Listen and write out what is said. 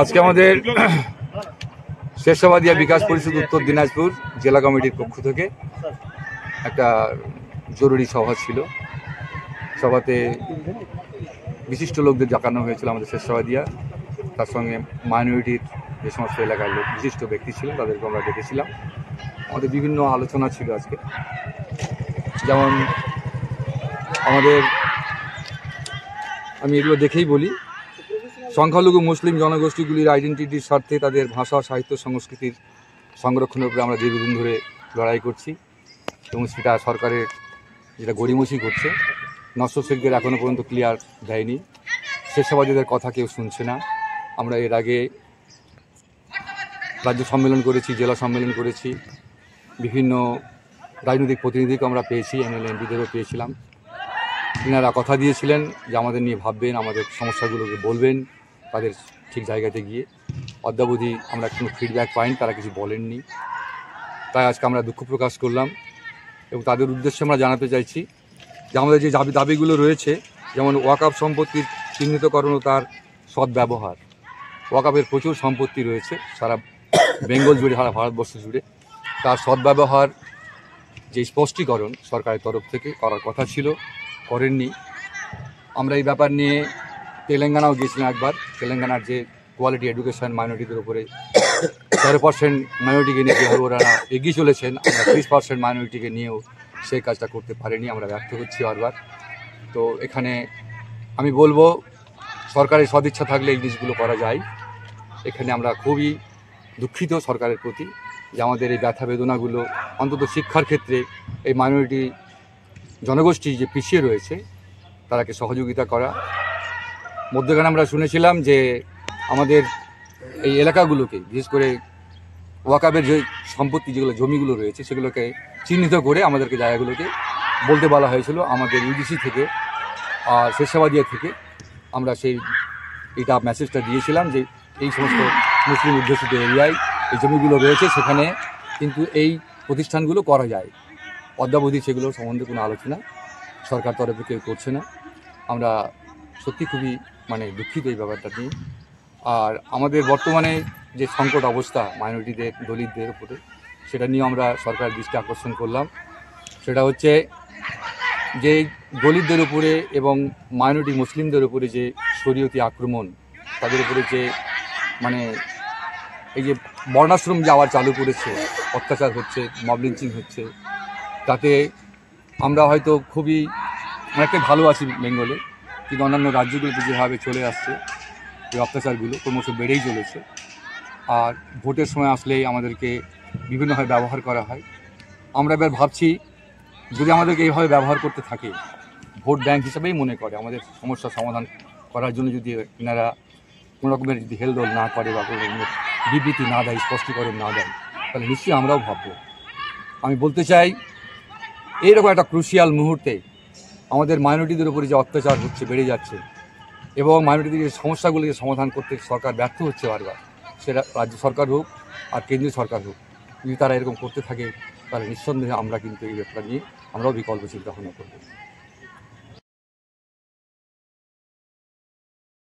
আজকে আমাদের শেরশাবাদিয়া বিকাশ পরিষদ উত্তর দিনাজপুর জেলা কমিটির পক্ষ থেকে একটা জরুরি সভা ছিল। সভাতে বিশিষ্ট লোকদের ডাকানো হয়েছিল আমাদের শেরশাবাদিয়া, তার সঙ্গে মাইনরিটির যে সমস্ত এলাকার লোক বিশিষ্ট ব্যক্তি ছিলেন তাদেরকে আমরা ডেকেছিলাম। আমাদের বিভিন্ন আলোচনা ছিল আজকে, যেমন আমি এগুলো দেখেই বলি, সংখ্যালঘু মুসলিম জনগোষ্ঠীগুলির আইডেন্টিটির স্বার্থে তাদের ভাষা, সাহিত্য, সংস্কৃতির সংরক্ষণের উপরে আমরা দীর্ঘদিন ধরে লড়াই করছি এবং সেটা সরকারের যেটা গড়িমসি করছে। নস্য শেখদের এখনও পর্যন্ত ক্লিয়ার দেয়নি, শেরশাবাদীদের কথা কেউ শুনছে না। আমরা এর আগে রাজ্য সম্মেলন করেছি, জেলা সম্মেলন করেছি, বিভিন্ন রাজনৈতিক প্রতিনিধিকে আমরা পেয়েছি, এমএলএ এমপিদেরও পেয়েছিলাম। তিনারা কথা দিয়েছিলেন যে আমাদের নিয়ে ভাববেন, আমাদের সমস্যাগুলোকে বলবেন তাদের ঠিক জায়গাতে গিয়ে। অদ্যাবধি আমরা কোনো ফিডব্যাক পাইনি, তারা কিছু বলেননি। তাই আজকে আমরা দুঃখ প্রকাশ করলাম এবং তাদের উদ্দেশ্যে আমরা জানাতে চাইছি যে আমাদের যে দাবিগুলো রয়েছে, যেমন ওয়াকফ সম্পত্তির চিহ্নিতকরণ ও তার সদ্ব্যবহার। ওয়াকফের প্রচুর সম্পত্তি রয়েছে সারা বেঙ্গল জুড়ে, সারা ভারতবর্ষ জুড়ে। তার সদ্ব্যবহার যে স্পষ্টীকরণ সরকারের তরফ থেকে করার কথা ছিল, করেননি। আমরা এই ব্যাপার নিয়ে তেলেঙ্গানাও গিয়েছিলাম একবার। তেলেঙ্গানার যে কোয়ালিটি এডুকেশন মাইনরিটিদের উপরে 13% মাইনরিটিকে নিয়ে যেভাবে ওরা এগিয়ে চলেছেন, আমরা 30% মাইনরিটিকে নিয়েও সেই কাজটা করতে পারিনি, আমরা ব্যর্থ হচ্ছি বারবার। তো এখানে আমি বলবো, সরকারের সদিচ্ছা থাকলে এই জিনিসগুলো করা যায়। এখানে আমরা খুবই দুঃখিত সরকারের প্রতি যে আমাদের এই ব্যথা বেদনাগুলো অন্তত শিক্ষার ক্ষেত্রে এই মাইনরিটি জনগোষ্ঠী যে পিছিয়ে রয়েছে তারাকে সহযোগিতা করা। মধ্যখানে আমরা শুনেছিলাম যে আমাদের এই এলাকাগুলোকে, বিশেষ করে ওয়াকফের যে সম্পত্তি যেগুলো জমিগুলো রয়েছে সেগুলোকে চিহ্নিত করে আমাদেরকে জায়গাগুলোকে বলতে বলা হয়েছিল আমাদের ইউডিসি থেকে আর শেরশাবাদিয়া থেকে। আমরা এইটা মেসেজটা দিয়েছিলাম যে এই সমস্ত মুসলিম অধ্যুষিত এরিয়ায় এই জমিগুলো রয়েছে, সেখানে কিন্তু এই প্রতিষ্ঠানগুলো করা যায়। অদ্যাবধি সেগুলো সম্বন্ধে কোনো আলোচনা সরকার তরফে কেউ করছে না। আমরা সত্যি খুবই দুঃখিত এই ব্যাপারটা নিয়ে। আর আমাদের বর্তমানে যে সংকট অবস্থা মাইনরিটিদের, দলিতদের উপরে, সেটা নিয়ে আমরা সরকারের দৃষ্টি আকর্ষণ করলাম। সেটা হচ্ছে যে দলিতদের উপরে এবং মাইনরিটি মুসলিমদের উপরে যে শরীয়তি আক্রমণ, তাদের উপরে যে এই যে বর্ণাশ্রম যে আবার চালু করেছে, অত্যাচার হচ্ছে, মব লিঞ্চিং হচ্ছে, তাতে আমরা হয়তো খুবই অনেকটাই ভালো আছি বেঙ্গলে, কিন্তু অন্যান্য রাজ্যগুলোতে যেভাবে চলে আসছে এই অত্যাচারগুলো ক্রমশ বেড়েই চলেছে। আর ভোটের সময় আসলেই আমাদেরকে বিভিন্নভাবে ব্যবহার করা হয়। আমরা এবার ভাবছি, যদি আমাদেরকে এইভাবে ব্যবহার করতে থাকে, ভোট ব্যাংক হিসাবেই মনে করে, আমাদের সমস্যার সমাধান করার জন্য যদি এনারা কোনো রকমের যদি হেলদোল না করে বা কোনো রকমের বিবৃতি না দেয়, স্পষ্টীকরণ না দেয়, তাহলে নিশ্চয়ই আমরাও ভাবব। আমি বলতে চাই, এইরকম একটা ক্রুশিয়াল মুহূর্তে আমাদের মাইনরিটিদের উপরে যে অত্যাচার হচ্ছে, বেড়ে যাচ্ছে, এবং মাইনরিটিদের সমস্যাগুলিকে সমাধান করতে সরকার ব্যর্থ হচ্ছে বারবার, সেটা রাজ্য সরকার হোক আর কেন্দ্রীয় সরকার হোক, যদি তারা এরকম করতে থাকে তাহলে নিঃসন্দেহে আমরা কিন্তু এই ব্যাপারটা নিয়ে আমরাও বিকল্প চিন্তা ভাবনা করব।